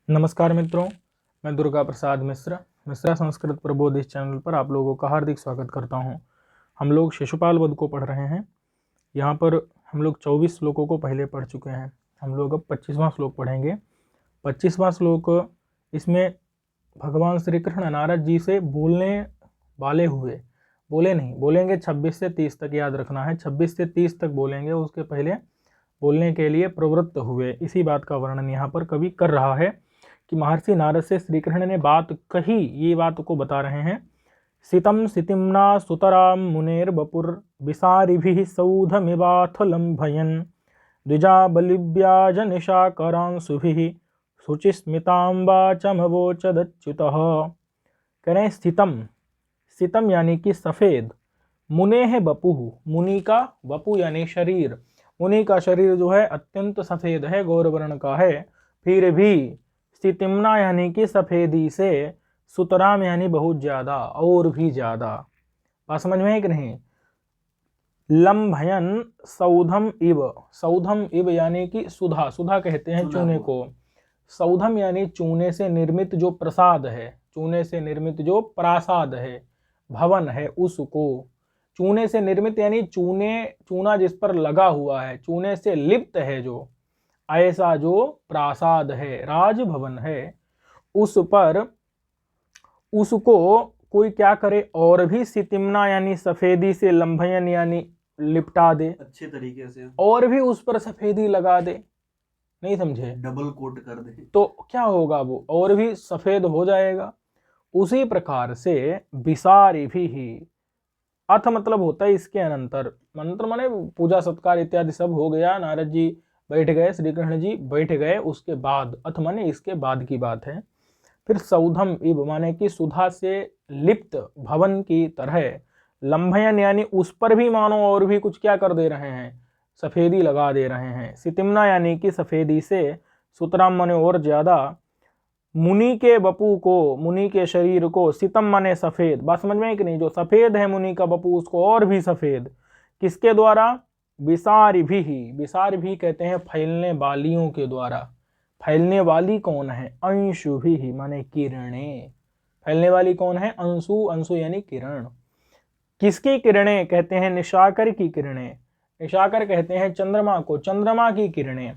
नमस्कार मित्रों, मैं दुर्गा प्रसाद मिश्रा संस्कृत प्रबोध इस चैनल पर आप लोगों का हार्दिक स्वागत करता हूं। हम लोग शिशुपाल वध को पढ़ रहे हैं। यहाँ पर हम लोग 24 श्लोकों को पहले पढ़ चुके हैं। हम लोग अब 25वां श्लोक पढ़ेंगे। 25वां श्लोक, इसमें भगवान श्री कृष्ण नारद जी से बोलने वाले हुए, बोलेंगे 26 से 30 तक, याद रखना है 26 से 30 तक बोलेंगे, उसके पहले बोलने के लिए प्रवृत्त हुए। इसी बात का वर्णन यहाँ पर कवि कर रहा है कि महर्षि नारद से श्री कृष्ण ने बात कही, ये बात को बता रहे हैं। सितम सितिम्ना सुतराम मुनेर बपुर विसारिभिः सौधमिवाथ लंभयन् द्विजा बलिव्याज निशाकरांशुभिः शुचिस्मिताम्बाचमवोचदच्युतः। कह रहे हैं सितम यानी कि सफ़ेद, मुने है बपुः, मुनि का बपु यानी शरीर, मुनि का शरीर जो है अत्यंत सफ़ेद है, गौरवर्ण का है। फिर भी सितिम्ना यानी कि सफ़ेदी से, सुतराम यानी बहुत ज़्यादा, और भी ज़्यादा। बात समझ में है कि नहीं। लंभयन सौधम इव यानी कि सुधा, सुधा कहते हैं चूने को। सौधम यानी चूने से निर्मित जो प्रसाद है, चूने से निर्मित जो प्रासाद है, भवन है, उसको। चूने से निर्मित यानी चूना जिस पर लगा हुआ है, चूने से लिप्त है जो, ऐसा जो प्रासाद है, राजभवन है, उस पर उसको कोई क्या करे, और भी सितिम्ना यानी सफेदी से, लंभयन यानी लिपटा दे, अच्छे तरीके से, और भी उस पर सफेदी लगा दे। नहीं समझे, डबल कोट कर दे तो क्या होगा, वो और भी सफेद हो जाएगा। उसी प्रकार से विसारी भी, अथ मतलब होता है इसके अनंतर, मंत्र माने पूजा सत्कार इत्यादि सब हो गया, नारद जी बैठ गए, श्री कृष्ण जी बैठ गए, उसके बाद, अथ माने इसके बाद की बात है। फिर सौधम इव माने कि सुधा से लिप्त भवन की तरह, लंभयन यानी उस पर भी मानो और भी कुछ क्या कर दे रहे हैं, सफेदी लगा दे रहे हैं। सितिम्ना यानी कि सफेदी से, सुतराम माने और ज्यादा, मुनि के बपू को, मुनि के शरीर को, सितम माने सफेद। बात समझ में है कि नहीं, जो सफेद है मुनि का बपू, उसको और भी सफेद, किसके द्वारा, विसार भी कहते हैं फैलने वालियों के द्वारा। फैलने वाली कौन है, अंशु भी माने किरणें। फैलने वाली कौन है, अंशु यानी किरण। किसकी किरणें कहते हैं, निशाकर की किरणें। निशाकर कहते हैं चंद्रमा को, चंद्रमा की किरणें,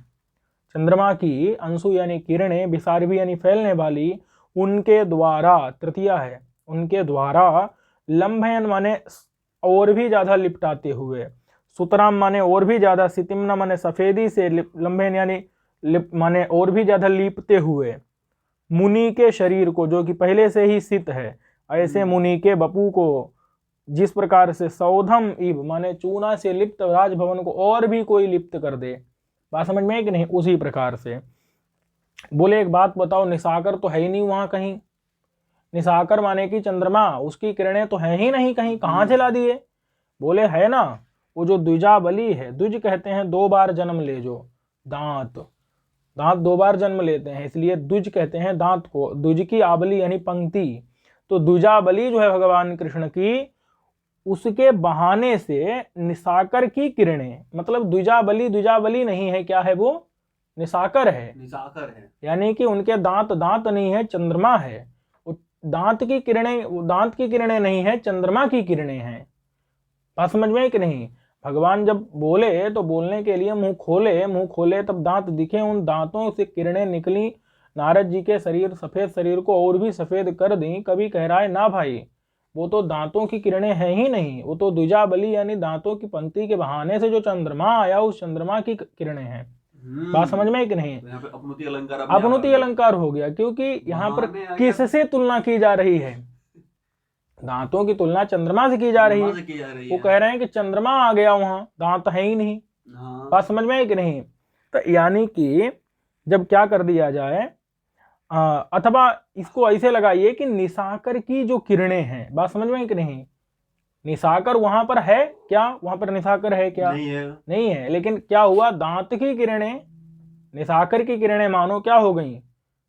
चंद्रमा की अंशु यानी किरणें, विसारभी यानी फैलने वाली, उनके द्वारा, तृतीया है, उनके द्वारा, लंभयन माने और भी ज्यादा लिपटाते हुए, सुतराम माने और भी ज्यादा, सितिम्ना माने सफेदी से, लंभयन यानी माने और भी ज्यादा लीपते हुए, मुनि के शरीर को जो कि पहले से ही सित है, ऐसे मुनि के बपू को, जिस प्रकार से सौधम इव माने चूना से लिप्त राजभवन को और भी कोई लिप्त कर दे। बात समझ में है कि नहीं। उसी प्रकार से बोले एक बात बताओ, निशाकर तो है ही नहीं वहां कहीं। निशाकर माने कि चंद्रमा, उसकी किरणें तो है ही नहीं कहीं, कहां से ला दिए। बोले है ना, वो जो द्विजाबली है, द्विज कहते हैं 2 बार जन्म ले, जो दांत 2 बार जन्म लेते हैं, इसलिए द्विज कहते हैं दांत को। द्विज की आबली यानी पंक्ति, तो द्विजाबली जो है भगवान कृष्ण की, उसके बहाने से निशाकर की किरणें, मतलब द्विजाबली नहीं है, क्या है वो, निशाकर है, यानी कि उनके दांत नहीं है, चंद्रमा है। दांत की किरणें नहीं है, चंद्रमा की किरणें हैं। बात समझ में है कि नहीं। भगवान जब बोले तो बोलने के लिए मुंह खोले तब दांत दिखे, उन दांतों से किरणें निकली, नारद जी के सफेद शरीर को और भी सफेद कर दी। कभी कह रहा है ना भाई, वो तो दांतों की किरणें हैं ही नहीं, वो तो द्विजाबली यानी दांतों की पंक्ति के बहाने से जो चंद्रमा आया, उस चंद्रमा की किरणें हैं। बात समझ में है कि नहीं। तो अपनुति अलंकार हो गया, क्योंकि यहाँ पर किससे तुलना की जा रही है, दांतों की तुलना चंद्रमा से की जा रही है। वो कह रहे हैं कि चंद्रमा आ गया, वहां दांत है ही नहीं। बात समझ में है कि नहीं। तो यानी कि जब क्या कर दिया जाए, अथवा इसको ऐसे लगाइए कि निशाकर की जो किरणें हैं, बात समझ में है कि नहीं। निशाकर वहां पर है क्या, वहां पर निशाकर है क्या, नहीं है। लेकिन क्या हुआ, दांत की किरणें, निशाकर की किरणें मानो क्या हो गई,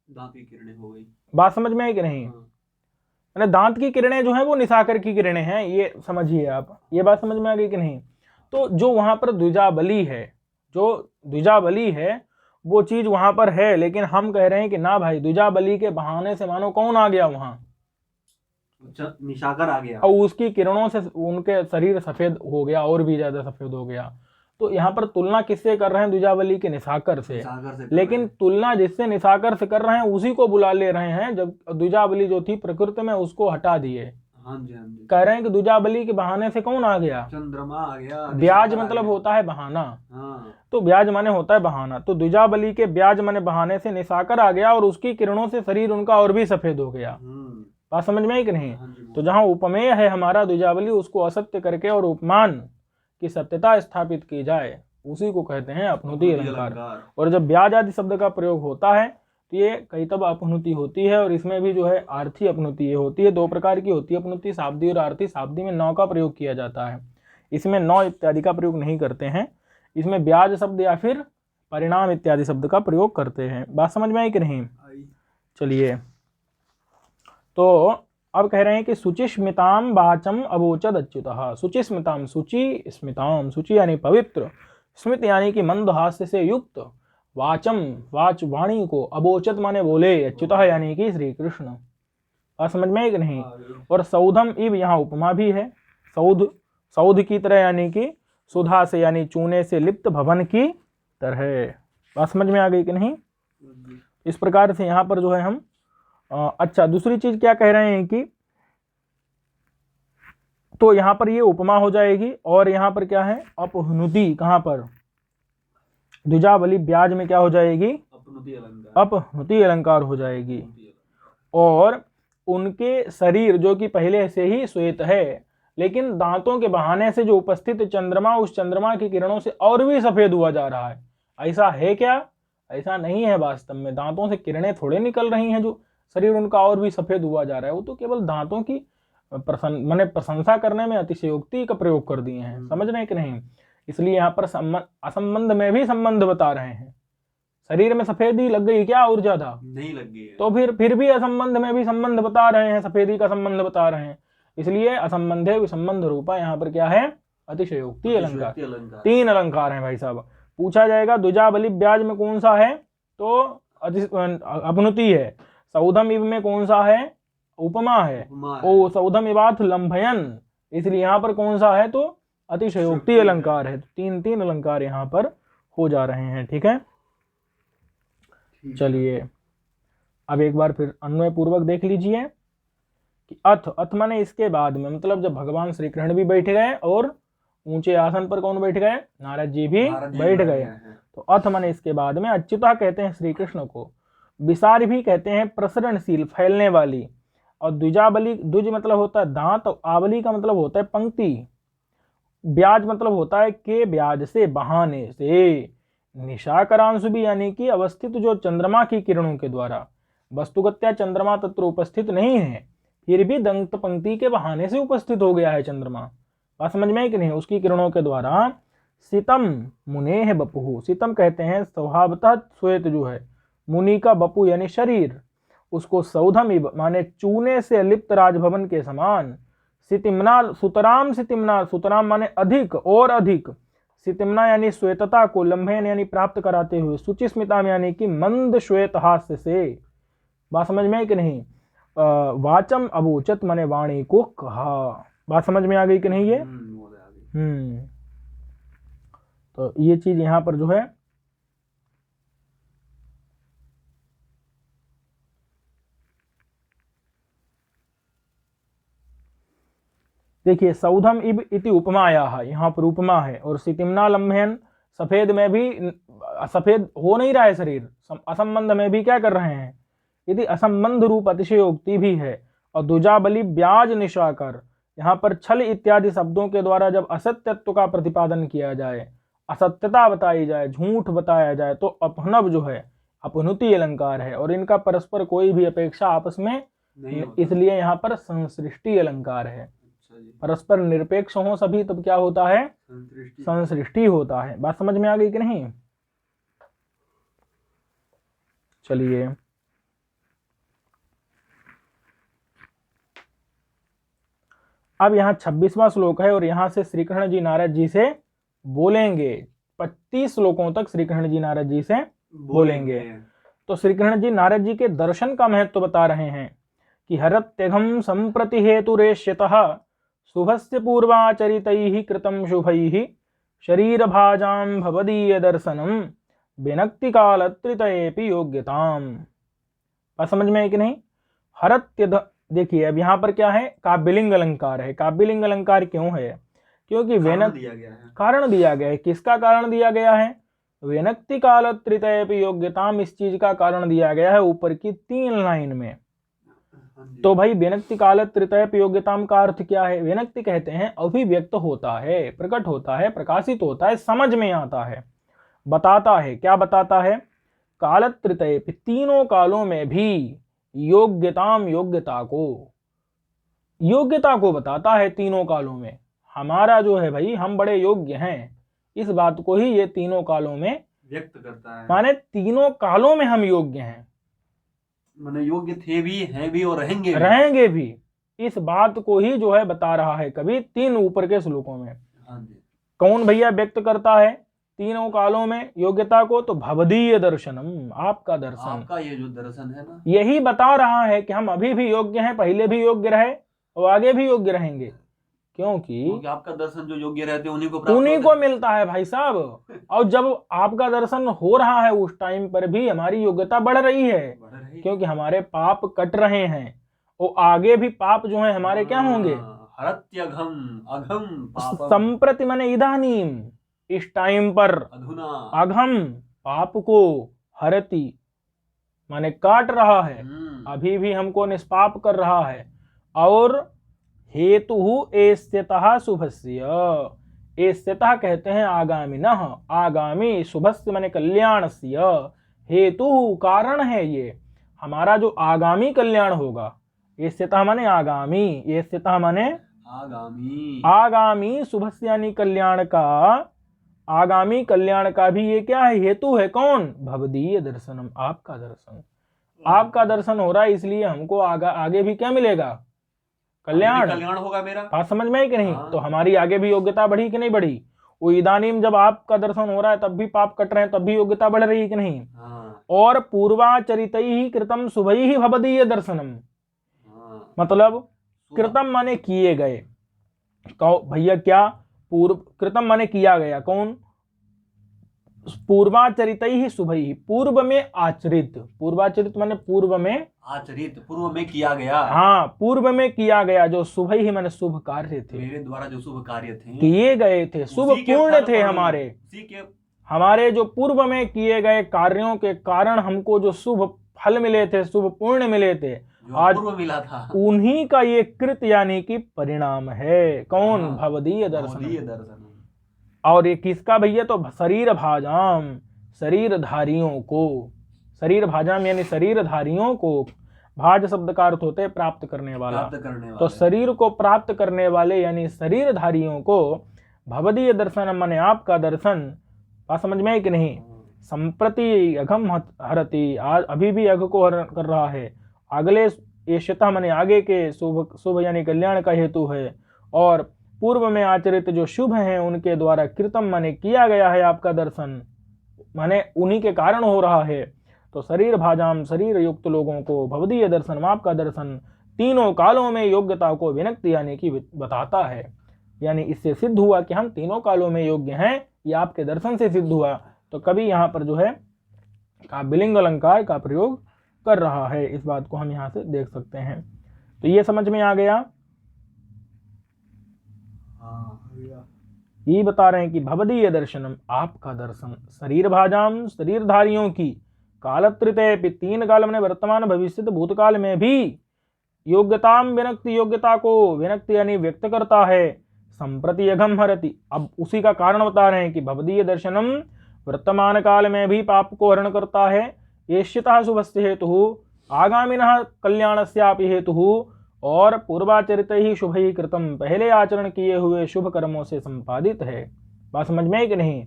दांत की किरणें हो गई। बात समझ में है कि नहीं। दांत की किरणें जो है वो निशाकर की किरणें हैं, ये समझिए आप। ये बात समझ में आ गई कि नहीं। तो जो वहां पर द्विजाबली है, वो चीज वहां पर है, लेकिन हम कह रहे हैं कि ना भाई, द्विजा बलि के बहाने से मानो कौन आ गया वहां, निशाकर आ गया, और उसकी किरणों से उनके शरीर सफेद हो गया, और भी ज्यादा सफेद हो गया। तो यहाँ पर तुलना किससे कर रहे हैं? द्विजाबली के निशाकर से। लेकिन तुलना जिससे निशाकर से कर रहे हैं उसी को बुला ले रहे हैं, जब द्विजाबली जो थी प्रकृति में उसको हटा दिए। हाँ जी, हाँ जी। कह रहे हैं कि द्विजाबली के बहाने से कौन आ गया? चंद्रमा आ गया। ब्याज मतलब होता है बहाना। हाँ। तो ब्याज माने होता है बहाना, तो द्विजाबली के ब्याज माने बहाने से निशाकर आ गया, और उसकी किरणों से शरीर उनका और भी सफेद हो गया। बात समझ में आई कि नहीं? तो जहां उपमेय है हमारा द्विजाबली, उसको असत्य करके और उपमान की सत्यता स्थापित की जाए, उसी को कहते हैं अपनुति अलंकार। और जब ब्याज आदि शब्द का प्रयोग होता है तो ये कई तब अपनुति होती है, और इसमें भी जो है आर्थी अपनुति होती है। दो प्रकार की होती है अपनुति, शाब्दी और आर्थी। शाब्दी में नौ का प्रयोग किया जाता है, इसमें नौ इत्यादि का प्रयोग नहीं करते हैं। इसमें ब्याज शब्द या फिर परिणाम इत्यादि शब्द का प्रयोग करते हैं। बात समझ में आई कि नहीं? चलिए, तो अब कह रहे हैं कि शुचिस्मिताम वाचम अवोचद अच्युतः। शुचिस्मिताम, शुचि स्मिताम, शुचि यानी पवित्र, स्मित यानी कि मंद हास्य से युक्त, वाचम वाच वाणी को, अवोचद माने बोले, अच्युतः यानी कि श्री कृष्ण। बात समझ में है कि नहीं? और सौधम इव यहाँ उपमा भी है, सौध, सौध की तरह यानी कि सुधा से यानी चूने से लिप्त भवन की तरह। बात समझ में आ गई कि नहीं? इस प्रकार से यहाँ पर जो है हम अच्छा, दूसरी चीज क्या कह रहे हैं कि तो यहां पर ये उपमा हो जाएगी, और यहां पर क्या है? अपनुति। कहां पर? द्विजाबली ब्याज में क्या हो जाएगी? अपनुति अलंकार हो जाएगी। और उनके शरीर जो कि पहले से ही श्वेत है, लेकिन दांतों के बहाने से जो उपस्थित चंद्रमा, उस चंद्रमा की किरणों से और भी सफेद हुआ जा रहा है। ऐसा है क्या? ऐसा नहीं है। वास्तव में दांतों से किरणें थोड़े निकल रही हैं जो शरीर उनका और भी सफेद हुआ जा रहा है। वो तो केवल दांतों की प्रशंसा करने में अतिशयोक्ति का प्रयोग कर दिए हैं। समझ रहे हैं कि नहीं? इसलिए यहाँ पर असंबंध में भी संबंध बता रहे हैं। शरीर में सफेदी लग गई क्या? और ज्यादा नहीं लग गई है। तो फिर भी असंबंध में भी संबंध बता रहे हैं, सफेदी का संबंध बता रहे हैं। इसलिए असंबंधे विसंबंध रूपा यहाँ पर क्या है? अतिशयोक्ति अलंकार। तीन अलंकार हैं भाई साहब। पूछा जाएगा द्विजाबली ब्याज में कौन सा है, तो अपनुति है। सौधम इव में कौन सा है? उपमा है। ओ सौधम इवाथ लंभयन, इसलिए यहाँ पर कौन सा है? तो अतिशयोक्ति अलंकार है। तीन तीन अलंकार यहाँ पर हो जा रहे हैं। ठीक है, चलिए अब एक बार फिर अन्वय पूर्वक देख लीजिए कि अथ माने इसके बाद में, मतलब जब भगवान श्री कृष्ण भी बैठ गए और ऊंचे आसन पर कौन बैठ गए? नारद जी भी बैठ गए। तो अथ माने इसके बाद में, अच्युता कहते हैं श्री कृष्ण को, विसार भी कहते हैं प्रसरणशील, फैलने वाली, और द्विजाबली, द्विज मतलब होता है दांत, और आवली का मतलब होता है पंक्ति, ब्याज मतलब होता है के ब्याज से, बहाने से, निशाकरांशु भी यानी कि अवस्थित जो चंद्रमा की किरणों के द्वारा, वस्तुगत्या चंद्रमा तत्र उपस्थित नहीं है, फिर भी दंत पंक्ति के बहाने से उपस्थित हो गया है चंद्रमा। बात समझ में है कि नहीं? उसकी किरणों के द्वारा सितम मुने है बपु, सितम कहते हैं स्वभावतः श्वेत जो है, मुनि का बपु यानी शरीर, उसको सौधम इव माने चूने से लिप्त राजभवन के समान, सितिमना सुतराम, सितिमना सुतराम माने अधिक और अधिक, सितिमना यानी श्वेतता को, लंभयन यानी प्राप्त कराते हुए, शुचिस्मिता यानी कि मंद श्वेत हास्य से। बात समझ में है कि नहीं? वाचम अवोचत माने वाणी को कहा। बात समझ में आ गई कि नहीं? ये तो ये चीज यहां पर जो है देखिए, सौधम इब इति उपमाया है, यहाँ पर उपमा है। और सितिमना लंभयन, सफेद में भी सफेद हो नहीं रहा है शरीर, असंबंध में भी क्या कर रहे हैं? यदि असंबंध रूप अतिशयोक्ति भी है। और द्विजाबली ब्याज निशाकर, यहाँ पर छल इत्यादि शब्दों के द्वारा जब असत्यत्व का प्रतिपादन किया जाए, असत्यता बताई जाए, झूठ बताया जाए, तो अपनव जो है अपनुति अलंकार है, और इनका परस्पर कोई भी अपेक्षा आपस में नहीं, इसलिए यहाँ पर संसृष्टि अलंकार है। परस्पर निरपेक्ष हो सभी तब क्या होता है? संसृष्टि होता है। बात समझ में आ गई कि नहीं? चलिए अब यहाँ 26वां श्लोक है, और यहाँ से श्री कृष्ण जी नारद जी से बोलेंगे। 25 श्लोकों तक श्री कृष्ण जी नारद जी से बोलेंगे। तो श्री कृष्ण जी नारद जी के दर्शन का महत्व बता रहे हैं कि हरत्यघम संप्रति हेतुरेष्यतः शुभस्य पूर्वाचरितैः कृतं शुभैः शरीर भाजाम भवदीय दर्शनम विनक्ति कालत्रितयेपि योग्यताम। बात समझ में है कि नहीं? हरत्य, देखिए अब यहाँ पर क्या है, काव्यलिंग अलंकार है। काव्यलिंग अलंकार क्यों है? क्योंकि वेनक कारण दिया गया है। किसका कारण दिया गया है? वेनक्ति कालत्रितयेपि योग्यताम, इस चीज का कारण दिया गया है ऊपर की 3 लाइन में। तो भाई वेनक्ति कालत्रितयेपि योग्यताम का अर्थ क्या है? वेनक्ति कहते हैं अभिव्यक्त होता है, प्रकट होता है, प्रकाशित होता है, समझ में आता है, बताता है। क्या बताता है? कालत्रितयेपि, तीनों कालों में भी, योग्यताम, योग्यता को बताता है तीनों कालों में। हमारा जो है भाई, हम बड़े योग्य हैं, इस बात को ही ये तीनों कालों में व्यक्त करता है। माने तीनों कालों में हम योग्य हैं, माने योग्य थे भी, हैं भी और रहेंगे भी। इस बात को ही जो है बता रहा है कवि 3 ऊपर के श्लोकों में। कौन भैया व्यक्त करता है तीनों कालों में योग्यता को? तो भवदीय दर्शनम, आपका दर्शन, आपका ये जो दर्शन है ना, यही बता रहा है कि हम अभी भी योग्य हैं, पहले भी योग्य रहे और आगे भी योग्य रहेंगे। क्योंकि आपका दर्शन जो योग्य रहते हैं उन्हीं को मिलता है भाई साहब। और जब आपका दर्शन हो रहा है उस टाइम पर भी हमारी योग्यता बढ़ रही है, क्योंकि हमारे पाप कट रहे हैं और आगे भी पाप जो है हमारे क्या होंगे? संप्रति माने इदानीम, इस टाइम पर, अघम पाप को, हरति माने काट रहा है, अभी भी हमको निष्पाप कर रहा है। और हेतु एस्यतः शुभस्य, एस्यतः कहते हैं आगामिनः, आगामी, शुभस्य माने कल्याणस्य, हेतु कारण है ये हमारा जो आगामी कल्याण होगा। एस्यतः माने आगामी, एस्यतः माने आगामी, शुभस्य यानी कल्याण का, आगामी कल्याण का भी ये क्या है? हेतु है। कौन? भवदीय दर्शनम, आपका दर्शन। आपका दर्शन हो रहा है, इसलिए हमको आगे भी क्या मिलेगा? कल्याण होगा मेरा। बात समझ में है कि नहीं? तो हमारी आगे भी योग्यता बढ़ी कि नहीं बढ़ी? वो इदानीम जब आपका दर्शन हो रहा है तब भी पाप कट रहे हैं, तब भी योग्यता बढ़ रही है कि नहीं? और पूर्वाचरितैः कृतं शुभैः भवदीय दर्शनम, मतलब कृतम माने किए गए। भैया क्या? पूर्व, कृतम माने किया गया। कौन? पूर्वाचरितैः शुभैः, पूर्व में आचरित, पूर्वाचरित माने पूर्व में आचरित, पूर्व में किया गया। हाँ, पूर्व में किया गया जो शुभैः माने शुभ कार्य थे, मेरे द्वारा जो शुभ कार्य थे, किए गए थे, शुभ पूर्ण थे हमारे जो पूर्व में किए गए कार्यों के कारण हमको जो शुभ फल मिले थे, शुभ पूर्ण मिले थे, आज मिला था, उन्हीं का ये कृत यानी कि परिणाम है। कौन? भवदीय दर्शन। और ये किसका भैया? तो शरीर भाजाम, शरीरधारियों को, शरीर भाजाम यानी शरीरधारियों को, भाज शब्द का अर्थ होते प्राप्त करने वाला। तो शरीर को प्राप्त करने वाले यानी शरीरधारियों को भवदीय दर्शन माने आपका दर्शन। बात समझ में है कि नहीं? संप्रति अघम हरति, आज अभी भी अघ को हरण कर रहा है। अगले एष्यतः माने आगे के, शुभ यानी कल्याण का हेतु है। और पूर्व में आचरित जो शुभ हैं उनके द्वारा कृतम माने किया गया है आपका दर्शन, माने उन्हीं के कारण हो रहा है। तो शरीर भाजाम, शरीर युक्त लोगों को भवदीय दर्शन, आपका दर्शन तीनों कालों में योग्यता को विनक्ति यानी कि बताता है। यानी इससे सिद्ध हुआ कि हम तीनों कालों में योग्य हैं, ये आपके दर्शन से सिद्ध हुआ। तो कभी यहाँ पर जो है काव्यलिंग अलंकार का प्रयोग कर रहा है, इस बात को हम यहाँ से देख सकते हैं। तो ये समझ में आ गया। ये बता रहे हैं कि भवदीय दर्शनम, आपका दर्शन, शरीर भाजाम, शरीरधारियों की, कालत्रिते, 3 काल में वर्तमान भविष्य भूतकाल में भी योग्यताम विनक्ति, योग्यता को विनक्ति यानी व्यक्त करता है। संप्रति अघम हरति, अब उसी का कारण बता रहे हैं कि भवदीय दर्शनम वर्तमान काल में भी पाप को हरण करता है। एष्यतः शुभस्य हेतु, आगामिनः कल्याणस्यापि हेतु, और पूर्वाचरित ही शुभ ही कृतम, पहले आचरण किए हुए शुभ कर्मों से संपादित है। बात समझ में है कि नहीं?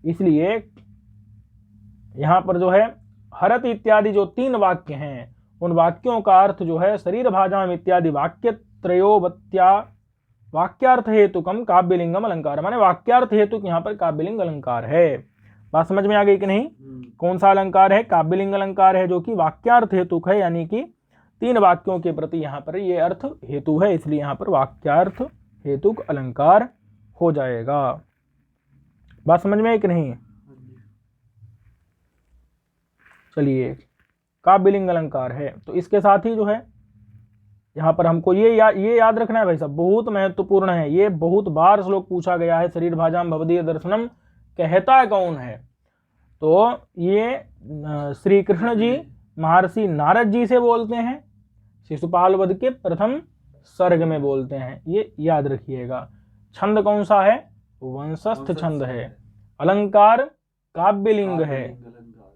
इसलिए यहाँ पर जो है हरत इत्यादि जो 3 वाक्य हैं, उन वाक्यों का अर्थ जो है शरीर भाजाम इत्यादि वाक्य त्रयोवत्या वाक्यार्थ हेतुकम काव्यलिंगम अलंकार, माने वाक्यार्थ हेतु यहाँ पर काव्यलिंग अलंकार है। बात समझ में आ गई कि नहीं? कौन सा अलंकार है? काव्यलिंग अलंकार है, जो कि वाक्यार्थ हेतुक है, यानी कि 3 वाक्यों के प्रति यहाँ पर ये अर्थ हेतु है, इसलिए यहाँ पर वाक्यार्थ हेतुक अलंकार हो जाएगा। बात समझ में आई कि नहीं? चलिए, काव्यलिंग अलंकार है तो इसके साथ ही जो है यहाँ पर हमको ये याद रखना है भाई साहब, बहुत महत्वपूर्ण है, ये बहुत बार श्लोक पूछा गया है। शरीर भाजाम भवदीय दर्शनम कहता कौन है? तो ये श्री कृष्ण जी महर्षि नारद जी से बोलते हैं, शिशुपाल वध के प्रथम सर्ग में बोलते हैं, ये याद रखिएगा। छंद कौन सा है? वंशस्थ छंद है। अलंकार काव्यलिंग है,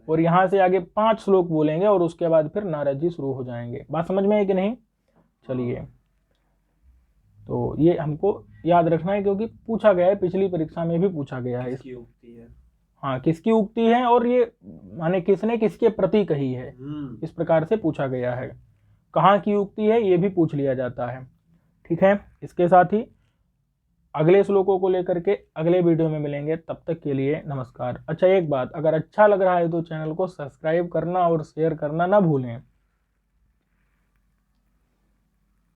और यहाँ से आगे 5 श्लोक बोलेंगे और उसके बाद फिर नारद जी शुरू हो जाएंगे। बात समझ में है कि नहीं? चलिए, तो ये हमको याद रखना है, क्योंकि पूछा गया है, पिछली परीक्षा में भी पूछा गया है। किसकी उक्ति है? हाँ, किसकी उक्ति है, और ये माने किसने किसके प्रति कही है, इस प्रकार से पूछा गया है। कहाँ की उक्ति है ये भी पूछ लिया जाता है। ठीक है, इसके साथ ही अगले श्लोकों को लेकर के अगले वीडियो में मिलेंगे, तब तक के लिए नमस्कार। अच्छा, एक बात, अगर अच्छा लग रहा है तो चैनल को सब्सक्राइब करना और शेयर करना ना भूलें।